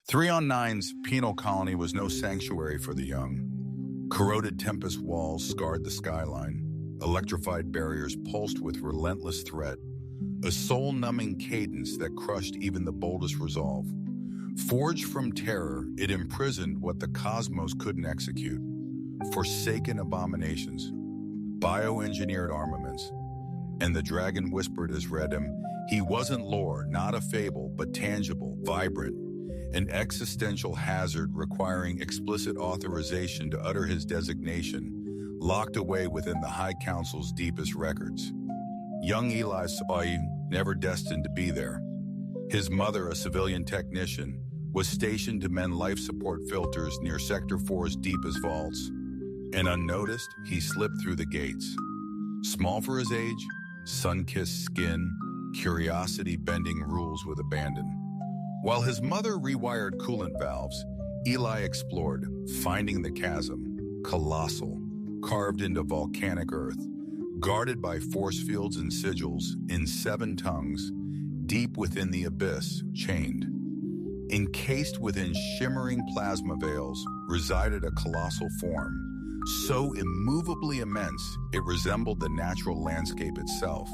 Three on Nine's penal colony was no sanctuary for the young. Corroded tempest walls scarred the skyline. Electrified barriers pulsed with relentless threat, a soul-numbing cadence that crushed even the boldest resolve. Forged from terror, it imprisoned what the cosmos couldn't execute. Forsaken abominations, bioengineered armaments. And the dragon whispered as read him, he wasn't lore, not a fable, but tangible, vibrant, an existential hazard requiring explicit authorization to utter his designation, locked away within the High Council's deepest records. Young Eli saw never destined to be there. His mother, a civilian technician, was stationed to mend life support filters near Sector 4's deepest vaults. And unnoticed, he slipped through the gates. Small for his age, sun-kissed skin, curiosity bending rules with abandon. While his mother rewired coolant valves, Eli explored, finding the chasm, colossal, carved into volcanic earth, guarded by force fields and sigils in 7 tongues, deep within the abyss, chained. Encased within shimmering plasma veils resided a colossal form, so immovably immense it resembled the natural landscape itself.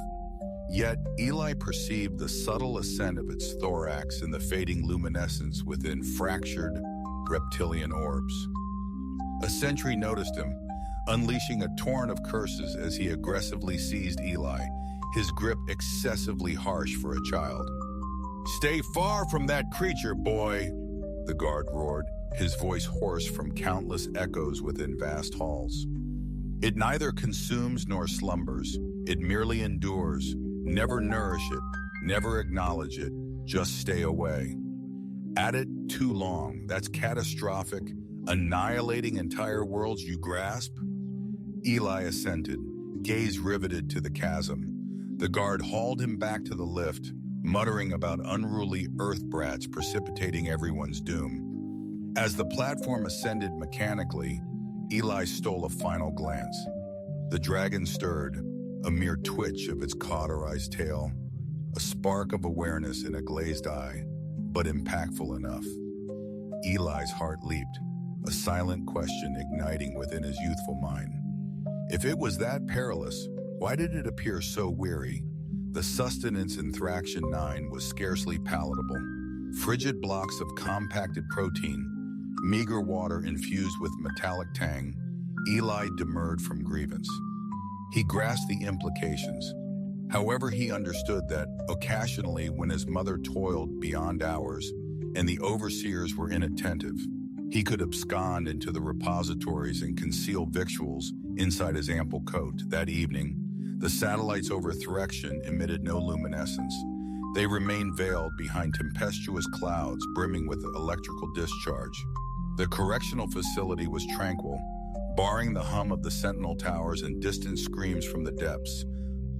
Yet Eli perceived the subtle ascent of its thorax in the fading luminescence within fractured reptilian orbs. A sentry noticed him, unleashing a torrent of curses as he aggressively seized Eli, his grip excessively harsh for a child. "Stay far from that creature, boy," the guard roared, his voice hoarse from countless echoes within vast halls. "It neither consumes nor slumbers. It merely endures. Never nourish it, never acknowledge it, just stay away. At it too long, that's catastrophic, annihilating entire worlds you grasp?" Eli assented, gaze riveted to the chasm. The guard hauled him back to the lift, muttering about unruly earth brats precipitating everyone's doom. As the platform ascended mechanically, Eli stole a final glance. The dragon stirred, a mere twitch of its cauterized tail, a spark of awareness in a glazed eye, but impactful enough. Eli's heart leaped, a silent question igniting within his youthful mind. If it was that perilous, why did it appear so weary? The sustenance in Thraction 9 was scarcely palatable. Frigid blocks of compacted protein, meager water infused with metallic tang. Eli demurred from grievance. He grasped the implications. However, he understood that occasionally when his mother toiled beyond hours and the overseers were inattentive, he could abscond into the repositories and conceal victuals inside his ample coat. That evening, the satellites over Threxion emitted no luminescence. They remained veiled behind tempestuous clouds brimming with electrical discharge. The correctional facility was tranquil, barring the hum of the sentinel towers and distant screams from the depths.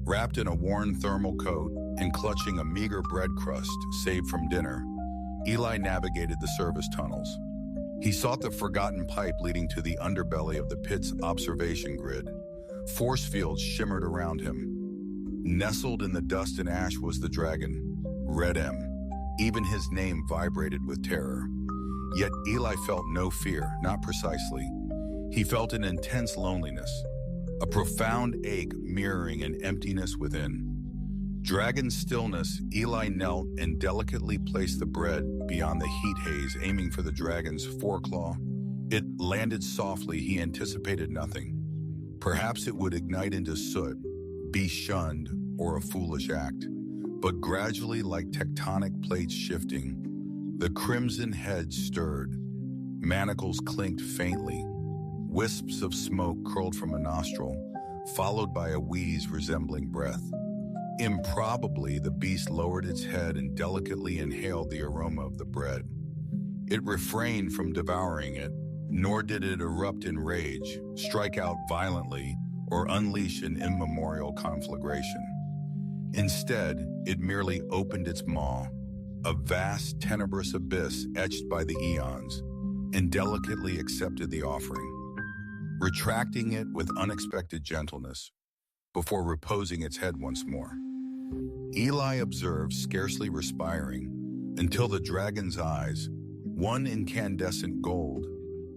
Wrapped in a worn thermal coat and clutching a meager bread crust saved from dinner, Eli navigated the service tunnels. He sought the forgotten pipe leading to the underbelly of the pit's observation grid. Force fields shimmered around him. Nestled in the dust and ash was the dragon, Red M. Even his name vibrated with terror. Yet Eli felt no fear, not precisely. He felt an intense loneliness, a profound ache mirroring an emptiness within. Dragon stillness, Eli knelt and delicately placed the bread beyond the heat haze, aiming for the dragon's foreclaw. It landed softly, he anticipated nothing. Perhaps it would ignite into soot, be shunned, or a foolish act. But gradually, like tectonic plates shifting, the crimson head stirred. Manacles clinked faintly. Wisps of smoke curled from a nostril, followed by a wheeze resembling breath. Improbably, the beast lowered its head and delicately inhaled the aroma of the bread. It refrained from devouring it, nor did it erupt in rage, strike out violently, or unleash an immemorial conflagration. Instead, it merely opened its maw, a vast, tenebrous abyss etched by the eons, and delicately accepted the offering, retracting it with unexpected gentleness before reposing its head once more. Eli observed, scarcely respiring, until the dragon's eyes, One incandescent gold,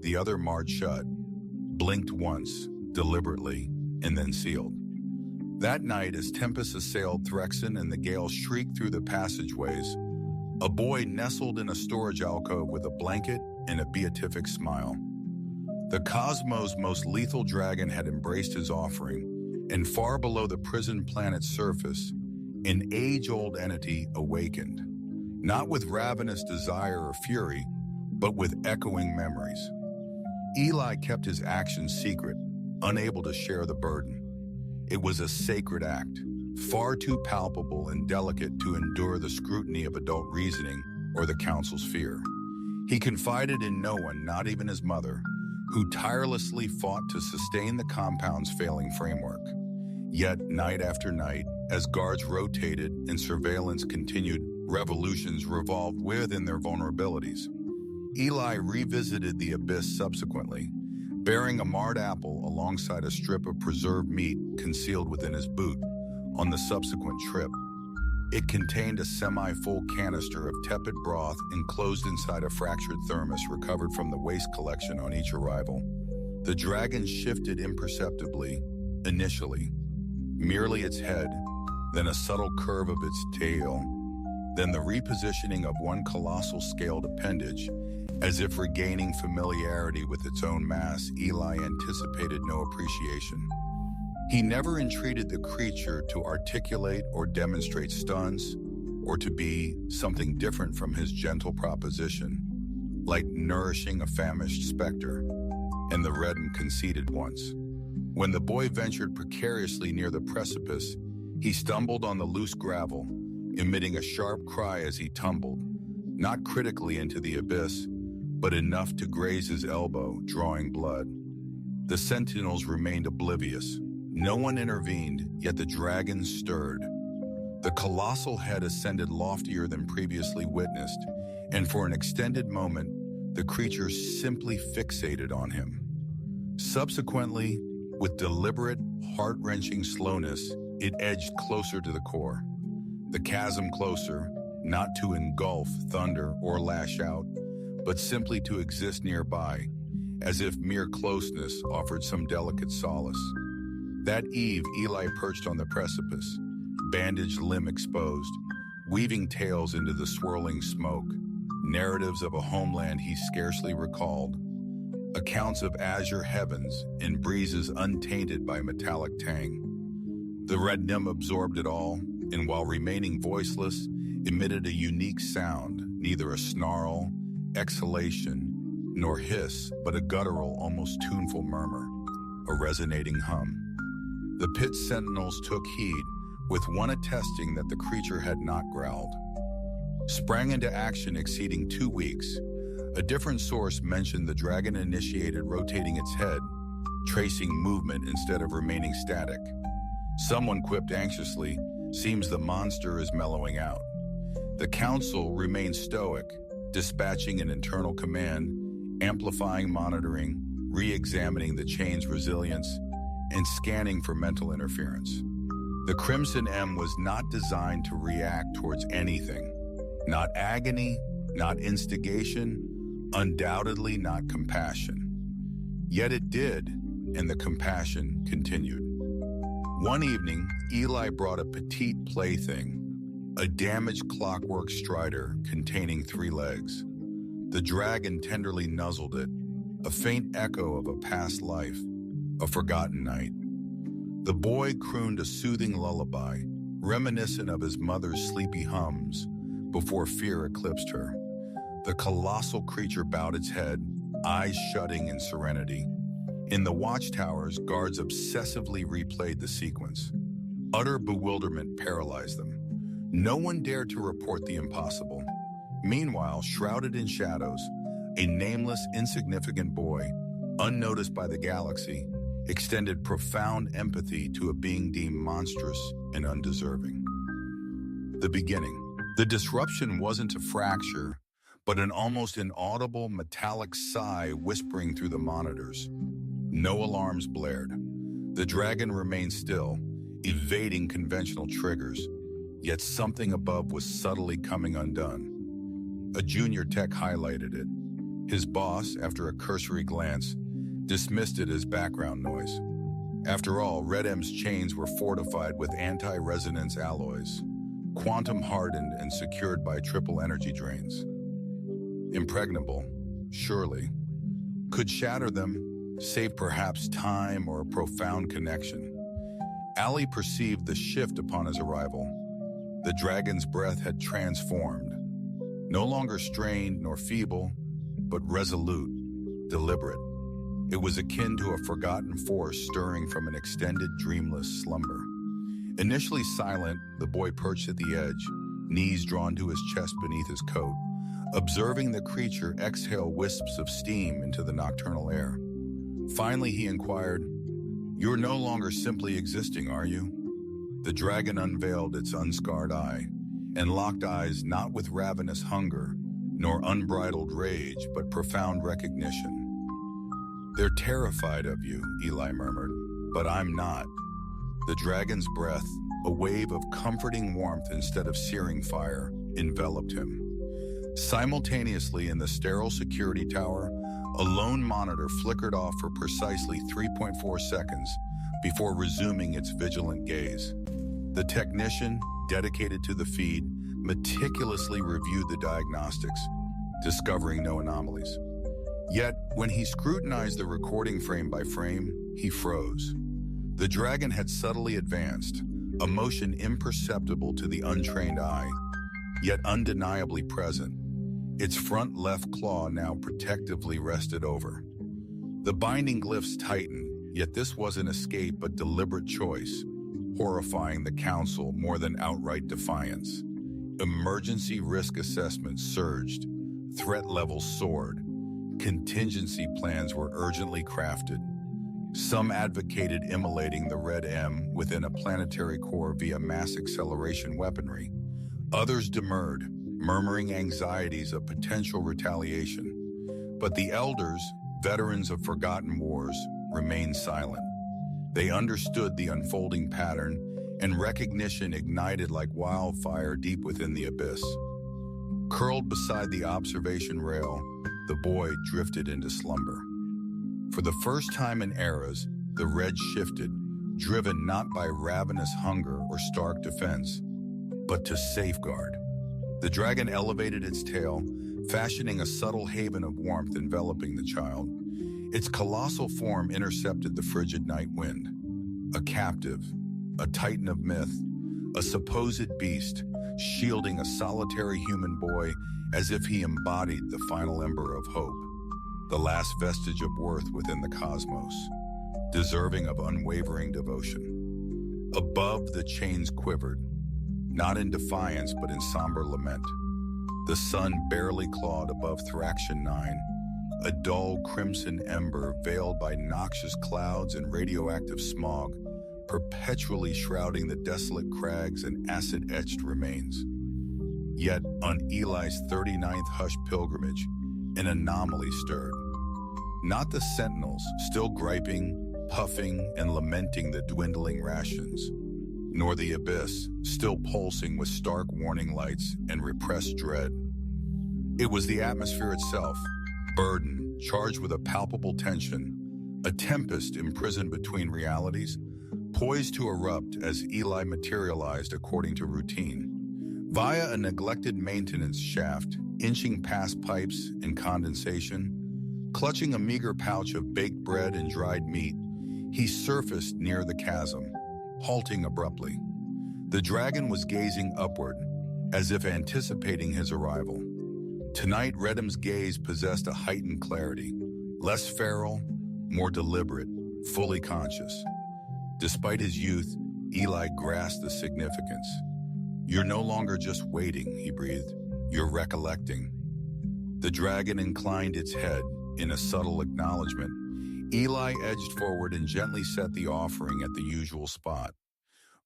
the other marred shut, blinked once, deliberately, and then sealed. That night, as tempests assailed Threxon and the gale shrieked through the passageways, a boy nestled in a storage alcove with a blanket and a beatific smile. The cosmos' most lethal dragon had embraced his offering, and far below the prison planet's surface, an age-old entity awakened, not with ravenous desire or fury, but with echoing memories. Eli kept his actions secret, unable to share the burden. It was a sacred act, far too palpable and delicate to endure the scrutiny of adult reasoning or the council's fear. He confided in no one, not even his mother, who tirelessly fought to sustain the compound's failing framework. Yet, night after night, as guards rotated and surveillance continued, revolutions revolved within their vulnerabilities. Eli revisited the abyss subsequently, bearing a marred apple alongside a strip of preserved meat concealed within his boot. On the subsequent trip, it contained a semi-full canister of tepid broth enclosed inside a fractured thermos recovered from the waste collection on each arrival. The dragon shifted imperceptibly, initially, merely its head, then a subtle curve of its tail, then the repositioning of one colossal scaled appendage. As if regaining familiarity with its own mass, Eli anticipated no appreciation. He never entreated the creature to articulate or demonstrate stunts, or to be something different from his gentle proposition, like nourishing a famished specter, and the redden conceded once. When the boy ventured precariously near the precipice, he stumbled on the loose gravel, emitting a sharp cry as he tumbled, not critically into the abyss, but enough to graze his elbow, drawing blood. The sentinels remained oblivious. No one intervened, yet the dragon stirred. The colossal head ascended loftier than previously witnessed, and for an extended moment, the creature simply fixated on him. Subsequently, with deliberate, heart-wrenching slowness, it edged closer to the core. The chasm closer, not to engulf, thunder, or lash out, but simply to exist nearby, as if mere closeness offered some delicate solace. That eve, Eli perched on the precipice, bandaged limb exposed, weaving tales into the swirling smoke, narratives of a homeland he scarcely recalled, accounts of azure heavens and breezes untainted by metallic tang. The red nymph absorbed it all, and while remaining voiceless, emitted a unique sound, neither a snarl, exhalation, nor hiss, but a guttural, almost tuneful murmur, a resonating hum. The pit's sentinels took heed, with one attesting that the creature had not growled. Sprang into action exceeding 2 weeks. A different source mentioned the dragon initiated rotating its head, tracing movement instead of remaining static. Someone quipped anxiously, "Seems the monster is mellowing out." The council remained stoic, dispatching an internal command, amplifying monitoring, re-examining the chain's resilience, and scanning for mental interference. The Crimson M was not designed to react towards anything. Not agony, not instigation, undoubtedly not compassion. Yet it did, and the compassion continued. One evening, Eli brought a petite plaything, a damaged clockwork strider containing 3 legs. The dragon tenderly nuzzled it, a faint echo of a past life, a forgotten night. The boy crooned a soothing lullaby, reminiscent of his mother's sleepy hums, before fear eclipsed her. The colossal creature bowed its head, eyes shutting in serenity. In the watchtowers, guards obsessively replayed the sequence. Utter bewilderment paralyzed them. No one dared to report the impossible. Meanwhile, shrouded in shadows, a nameless, insignificant boy, unnoticed by the galaxy, extended profound empathy to a being deemed monstrous and undeserving. The beginning. The disruption wasn't a fracture, but an almost inaudible metallic sigh whispering through the monitors. No alarms blared. The dragon remained still, evading conventional triggers, yet something above was subtly coming undone. A junior tech highlighted it. His boss, after a cursory glance, dismissed it as background noise. After all, Red M's chains were fortified with anti-resonance alloys, quantum-hardened and secured by triple energy drains. Impregnable, surely. Could shatter them, save perhaps time or a profound connection. Ali perceived the shift upon his arrival. The dragon's breath had transformed. No longer strained nor feeble, but resolute, deliberate. It was akin to a forgotten force stirring from an extended, dreamless slumber. Initially silent, the boy perched at the edge, knees drawn to his chest beneath his coat, observing the creature exhale wisps of steam into the nocturnal air. Finally, he inquired, "You're no longer simply existing, are you?" The dragon unveiled its unscarred eye, and locked eyes not with ravenous hunger, nor unbridled rage, but profound recognition. "They're terrified of you," Eli murmured, "but I'm not." The dragon's breath, a wave of comforting warmth instead of searing fire, enveloped him. Simultaneously in the sterile security tower, a lone monitor flickered off for precisely 3.4 seconds before resuming its vigilant gaze. The technician, dedicated to the feed, meticulously reviewed the diagnostics, discovering no anomalies. Yet, when he scrutinized the recording frame by frame, he froze. The dragon had subtly advanced, a motion imperceptible to the untrained eye, yet undeniably present. Its front left claw now protectively rested over. The binding glyphs tightened, yet this wasn't escape but deliberate choice, horrifying the council more than outright defiance. Emergency risk assessments surged, threat levels soared, contingency plans were urgently crafted. Some advocated immolating the Red M within a planetary core via mass acceleration weaponry. Others demurred, murmuring anxieties of potential retaliation. But the elders, veterans of forgotten wars, remained silent. They understood the unfolding pattern, and recognition ignited like wildfire deep within the abyss. Curled beside the observation rail, the boy drifted into slumber. For the first time in eras, the Red shifted, driven not by ravenous hunger or stark defense, but to safeguard. The dragon elevated its tail, fashioning a subtle haven of warmth enveloping the child. Its colossal form intercepted the frigid night wind. A captive, a titan of myth, a supposed beast, shielding a solitary human boy as if he embodied the final ember of hope, the last vestige of worth within the cosmos, deserving of unwavering devotion. Above, the chains quivered, not in defiance but in somber lament. The sun barely clawed above Thraxion 9, a dull crimson ember veiled by noxious clouds and radioactive smog, perpetually shrouding the desolate crags and acid-etched remains. Yet, on Eli's 39th hushed pilgrimage, an anomaly stirred. Not the sentinels, still griping, puffing, and lamenting the dwindling rations, nor the abyss, still pulsing with stark warning lights and repressed dread. It was the atmosphere itself, burdened, charged with a palpable tension, a tempest imprisoned between realities, poised to erupt as Eli materialized according to routine. Via a neglected maintenance shaft, inching past pipes and condensation, clutching a meager pouch of baked bread and dried meat, he surfaced near the chasm, halting abruptly. The dragon was gazing upward, as if anticipating his arrival. Tonight, Redham's gaze possessed a heightened clarity, less feral, more deliberate, fully conscious. Despite his youth, Eli grasped the significance. "You're no longer just waiting," he breathed. "You're recollecting." The dragon inclined its head in a subtle acknowledgement. Eli edged forward and gently set the offering at the usual spot.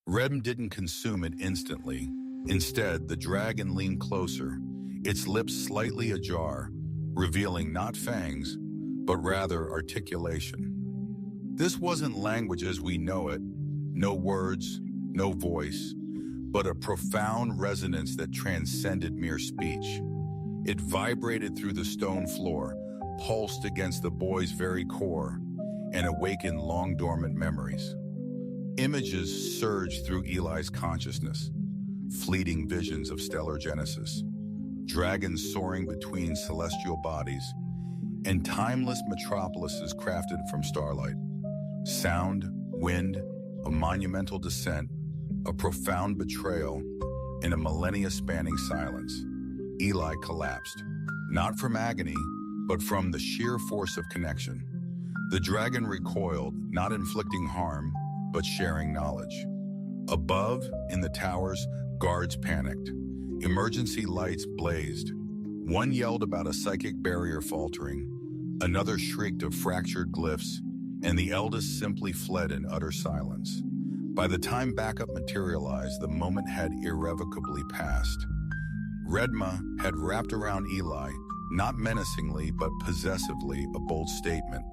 Redham didn't consume it instantly. Instead, the dragon leaned closer, its lips slightly ajar, revealing not fangs, but rather articulation. This wasn't language as we know it, no words, no voice, but a profound resonance that transcended mere speech. It vibrated through the stone floor, pulsed against the boy's very core, and awakened long-dormant memories. Images surged through Eli's consciousness, fleeting visions of stellar genesis, dragons soaring between celestial bodies, and timeless metropolises crafted from starlight. Sound, wind, a monumental descent, a profound betrayal, and a millennia-spanning silence. Eli collapsed, not from agony, but from the sheer force of connection. The dragon recoiled, not inflicting harm, but sharing knowledge. Above, in the towers, guards panicked. Emergency lights blazed. One yelled about a psychic barrier faltering, another shrieked of fractured glyphs, and the eldest simply fled in utter silence. By the time backup materialized, the moment had irrevocably passed. Redma had wrapped around Eli, not menacingly but possessively, a bold statement.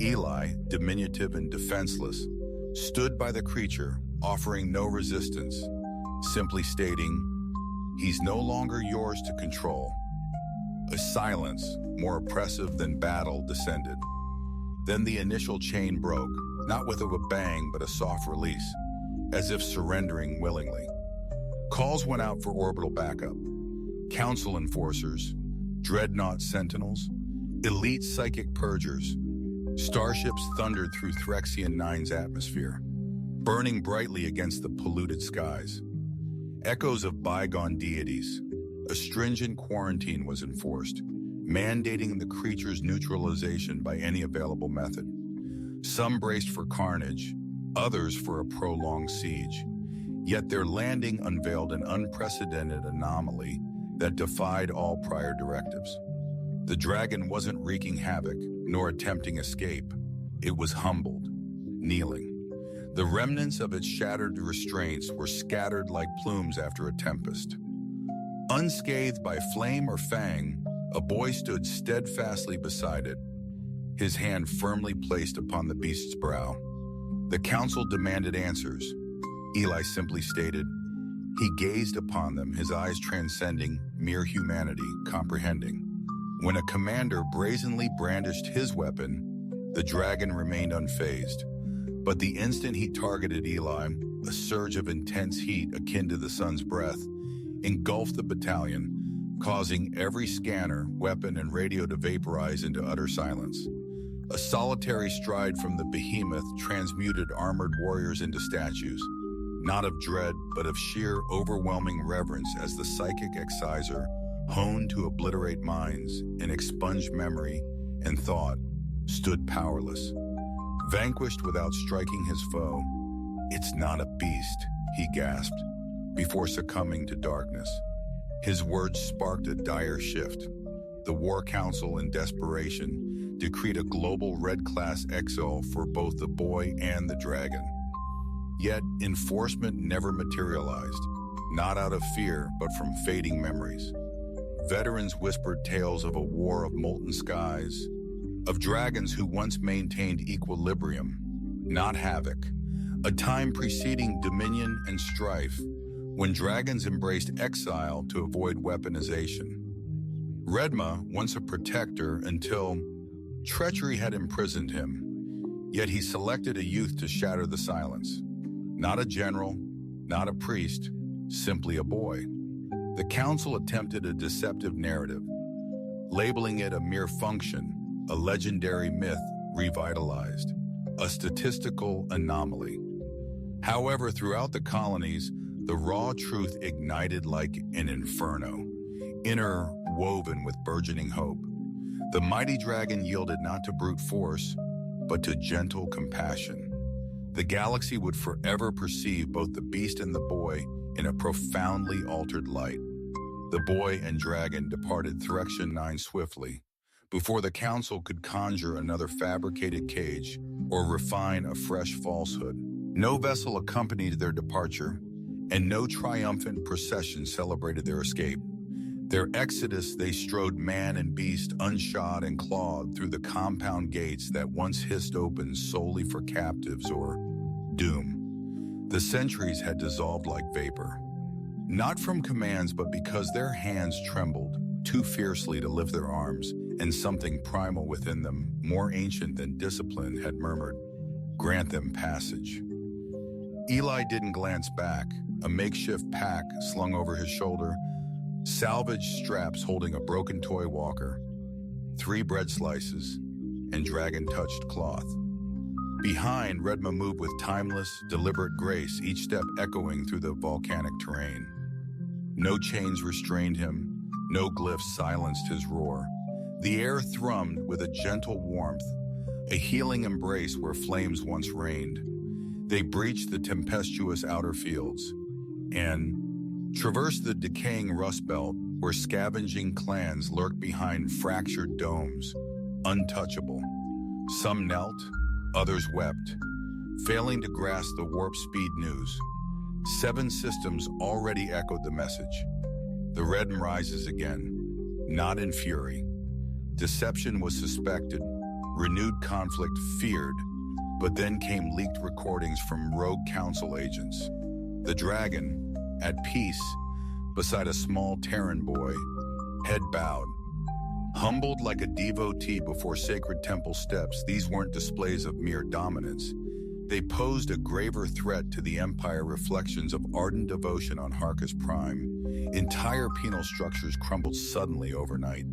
Eli, diminutive and defenseless, stood by the creature, offering no resistance, simply stating, "He's no longer yours to control." A silence, more oppressive than battle, descended. Then the initial chain broke, not with a bang but a soft release, as if surrendering willingly. Calls went out for orbital backup. Council enforcers, dreadnought sentinels, elite psychic purgers. Starships thundered through Threxian 9's atmosphere, burning brightly against the polluted skies. Echoes of bygone deities. A stringent quarantine was enforced, mandating the creature's neutralization by any available method. Some braced for carnage, others for a prolonged siege. Yet their landing unveiled an unprecedented anomaly that defied all prior directives. The dragon wasn't wreaking havoc, nor attempting escape. It was humbled, kneeling. The remnants of its shattered restraints were scattered like plumes after a tempest. Unscathed by flame or fang, a boy stood steadfastly beside it, his hand firmly placed upon the beast's brow. The council demanded answers. Eli simply stated, he gazed upon them, his eyes transcending mere humanity, comprehending. When a commander brazenly brandished his weapon, the dragon remained unfazed. But the instant he targeted Eli, a surge of intense heat akin to the sun's breath engulfed the battalion, causing every scanner, weapon, and radio to vaporize into utter silence. A solitary stride from the behemoth transmuted armored warriors into statues, not of dread, but of sheer, overwhelming reverence as the psychic exciser, honed to obliterate minds and expunge memory and thought, stood powerless. Vanquished without striking his foe, "It's not a beast," he gasped, before succumbing to darkness. His words sparked a dire shift. The War Council, in desperation, decreed a global red-class exile for both the boy and the dragon. Yet, enforcement never materialized, not out of fear, but from fading memories. Veterans whispered tales of a war of molten skies, of dragons who once maintained equilibrium, not havoc, a time preceding dominion and strife, when dragons embraced exile to avoid weaponization. Redma, once a protector until treachery had imprisoned him, yet he selected a youth to shatter the silence. Not a general, not a priest, simply a boy. The council attempted a deceptive narrative, labeling it a mere function, a legendary myth revitalized, a statistical anomaly. However, throughout the colonies, the raw truth ignited like an inferno, interwoven with burgeoning hope. The mighty dragon yielded not to brute force, but to gentle compassion. The galaxy would forever perceive both the beast and the boy in a profoundly altered light. The boy and dragon departed Threxian 9 swiftly, before the council could conjure another fabricated cage or refine a fresh falsehood. No vessel accompanied their departure, and no triumphant procession celebrated their escape. Their exodus, they strode man and beast unshod and clawed through the compound gates that once hissed open solely for captives or doom. The centuries had dissolved like vapor, not from commands but because their hands trembled, too fiercely to lift their arms, and something primal within them, more ancient than discipline, had murmured, "Grant them passage." Eli didn't glance back, a makeshift pack slung over his shoulder, salvage straps holding a broken toy walker, 3 bread slices, and dragon-touched cloth. Behind, Redma moved with timeless, deliberate grace, each step echoing through the volcanic terrain. No chains restrained him, no glyphs silenced his roar. The air thrummed with a gentle warmth, a healing embrace where flames once reigned. They breached the tempestuous outer fields and traversed the decaying rust belt where scavenging clans lurked behind fractured domes, untouchable. Some knelt, others wept, failing to grasp the warp speed news. 7 systems already echoed the message. The Red rises again, not in fury. Deception was suspected, renewed conflict feared, but then came leaked recordings from rogue council agents. The dragon, at peace, beside a small Terran boy, head bowed. Humbled like a devotee before sacred temple steps, these weren't displays of mere dominance. They posed a graver threat to the Empire, reflections of ardent devotion on Harkus Prime. Entire penal structures crumbled suddenly overnight.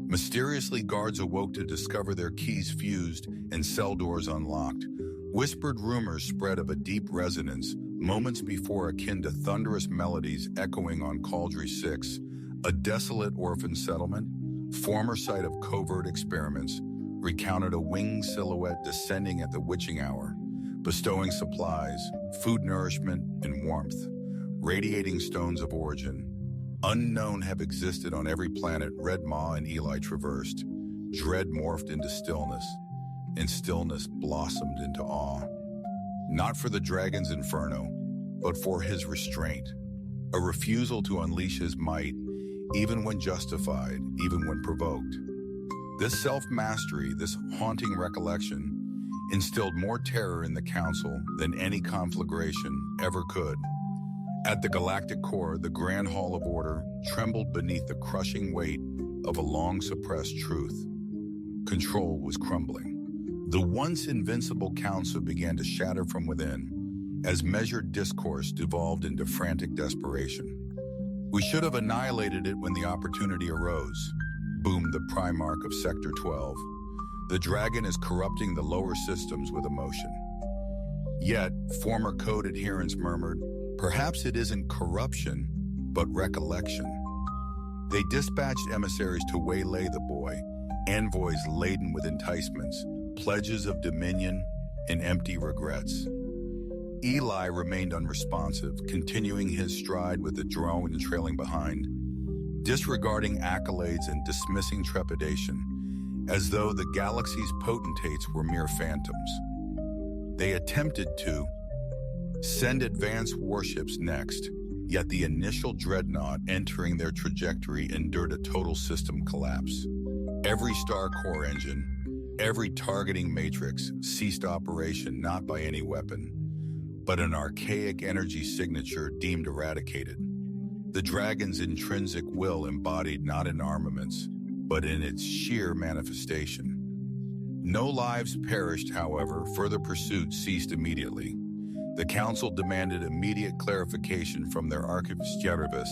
Mysteriously, guards awoke to discover their keys fused and cell doors unlocked. Whispered rumors spread of a deep resonance, moments before akin to thunderous melodies echoing on Cauldry 6, a desolate orphan settlement, former site of covert experiments, recounted a winged silhouette descending at the witching hour, bestowing supplies, food nourishment, and warmth. Radiating stones of origin, unknown, have existed on every planet Red Maw and Eli traversed. Dread morphed into stillness, and stillness blossomed into awe. Not for the dragon's inferno, but for his restraint, a refusal to unleash his might, even when justified, even when provoked. This self-mastery, this haunting recollection, instilled more terror in the Council than any conflagration ever could. At the galactic core, the Grand Hall of Order trembled beneath the crushing weight of a long-suppressed truth. Control was crumbling. The once invincible Council began to shatter from within, as measured discourse devolved into frantic desperation. "We should have annihilated it when the opportunity arose," boomed the Primarch of Sector 12. "The dragon is corrupting the lower systems with emotion." Yet, former code adherents murmured, "Perhaps it isn't corruption, but recollection." They dispatched emissaries to waylay the boy, envoys laden with enticements, pledges of dominion, and empty regrets. Eli remained unresponsive, continuing his stride with the drone trailing behind, disregarding accolades and dismissing trepidation, as though the galaxy's potentates were mere phantoms. They attempted to send advanced warships next, yet the initial dreadnought entering their trajectory endured a total system collapse. Every star core engine, every targeting matrix ceased operation, not by any weapon, but an archaic energy signature deemed eradicated. The dragon's intrinsic will embodied not in armaments, but in its sheer manifestation. No lives perished, however. Further pursuit ceased immediately. The Council demanded immediate clarification from their archivist Jervis.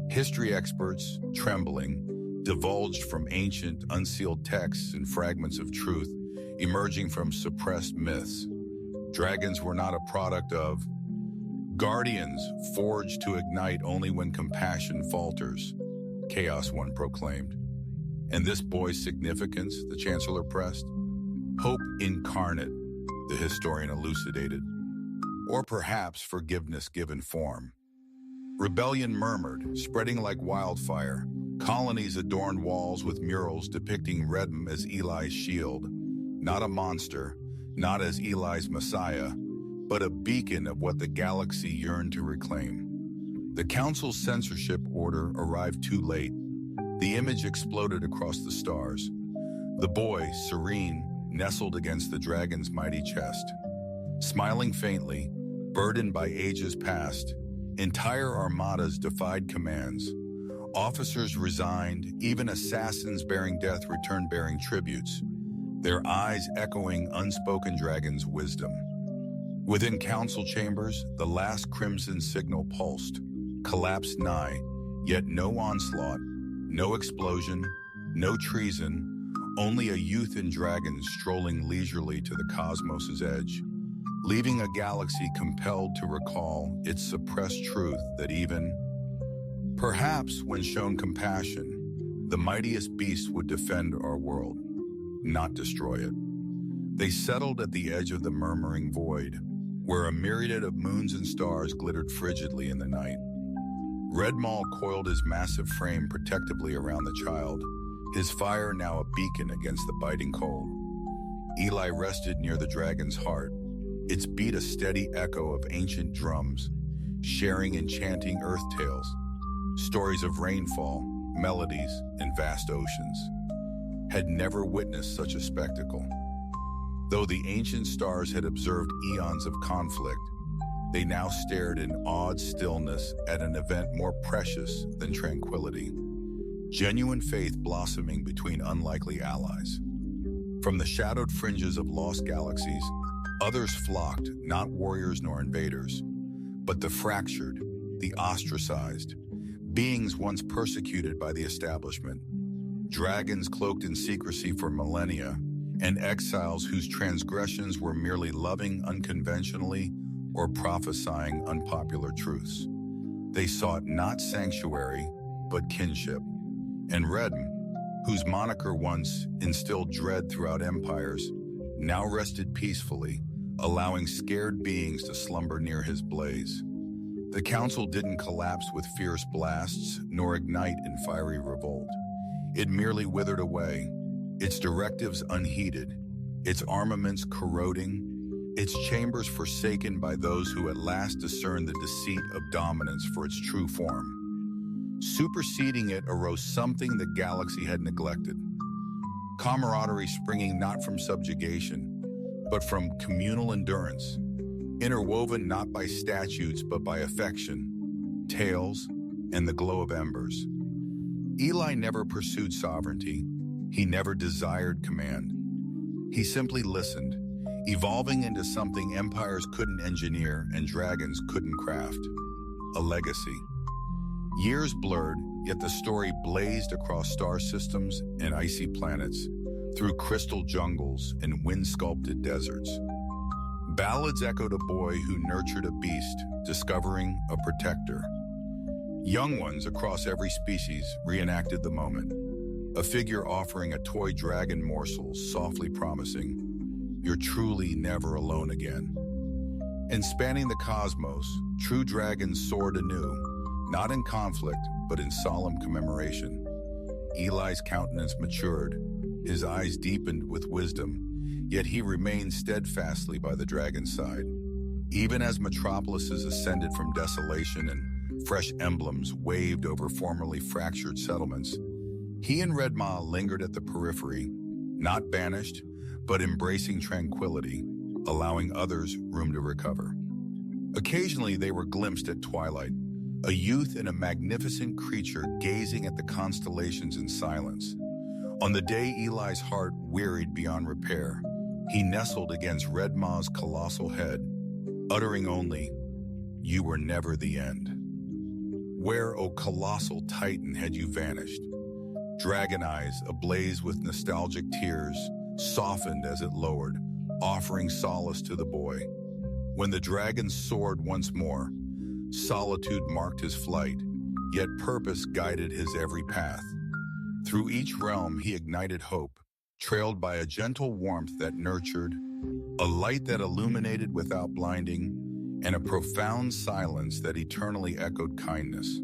History experts, trembling, divulged from ancient, unsealed texts and fragments of truth emerging from suppressed myths. Dragons were not a product of guardians forged to ignite only when compassion falters, Chaos One proclaimed. And this boy's significance, the Chancellor pressed? Hope incarnate, the historian elucidated. Or perhaps forgiveness given form. Rebellion murmured, spreading like wildfire. Colonies adorned walls with murals depicting Redm as Eli's shield. Not a monster, not as Eli's messiah, but a beacon of what the galaxy yearned to reclaim. The Council's censorship order arrived too late. The image exploded across the stars. The boy, serene, nestled against the dragon's mighty chest. Smiling faintly, burdened by ages past, entire armadas defied commands. Officers resigned, even assassins bearing death returned bearing tributes, their eyes echoing unspoken dragon's wisdom. Within council chambers, the last crimson signal pulsed, collapsed nigh, yet no onslaught, no explosion, no treason, only a youth in dragons strolling leisurely to the cosmos's edge, leaving a galaxy compelled to recall its suppressed truth that even, perhaps when shown compassion, the mightiest beast would defend our world, not destroy it. They settled at the edge of the murmuring void, where a myriad of moons and stars glittered frigidly in the night. Red Maul coiled his massive frame protectively around the child, his fire now a beacon against the biting cold. Eli rested near the dragon's heart, its beat a steady echo of ancient drums, sharing enchanting earth tales, stories of rainfall, melodies, and vast oceans. Had never witnessed such a spectacle. Though the ancient stars had observed eons of conflict, they now stared in awed stillness at an event more precious than tranquility. Genuine faith blossoming between unlikely allies. From the shadowed fringes of lost galaxies, others flocked, not warriors nor invaders, but the fractured, the ostracized, beings once persecuted by the establishment, dragons cloaked in secrecy for millennia, and exiles whose transgressions were merely loving unconventionally or prophesying unpopular truths. They sought not sanctuary, but kinship. And Redm, whose moniker once instilled dread throughout empires, now rested peacefully, allowing scared beings to slumber near his blaze. The council didn't collapse with fierce blasts, nor ignite in fiery revolt. It merely withered away, its directives unheeded, its armaments corroding, its chambers forsaken by those who at last discerned the deceit of dominance for its true form. Superseding it arose something the galaxy had neglected. Camaraderie springing not from subjugation, but from communal endurance, interwoven not by statutes but by affection, tales, and the glow of embers. Eli never pursued sovereignty. He never desired command. He simply listened, evolving into something empires couldn't engineer and dragons couldn't craft. A legacy. Years blurred, yet the story blazed across star systems and icy planets, through crystal jungles and wind-sculpted deserts. Ballads echoed a boy who nurtured a beast, discovering a protector. Young ones across every species reenacted the moment, a figure offering a toy dragon morsel softly promising, "You're truly never alone again." And spanning the cosmos, true dragons soared anew, not in conflict, but in solemn commemoration. Eli's countenance matured, his eyes deepened with wisdom, yet he remained steadfastly by the dragon's side. Even as metropolises ascended from desolation and fresh emblems waved over formerly fractured settlements, he and Red Maul lingered at the periphery, not banished, but embracing tranquility, allowing others room to recover. Occasionally they were glimpsed at twilight, a youth and a magnificent creature gazing at the constellations in silence. On the day Eli's heart wearied beyond repair, he nestled against Red Ma's colossal head, uttering only, "You were never the end." Where, O colossal titan, had you vanished? Dragon eyes, ablaze with nostalgic tears, softened as it lowered, offering solace to the boy. When the dragon soared once more, solitude marked his flight, yet purpose guided his every path. Through each realm he ignited hope, trailed by a gentle warmth that nurtured, a light that illuminated without blinding, and a profound silence that eternally echoed kindness.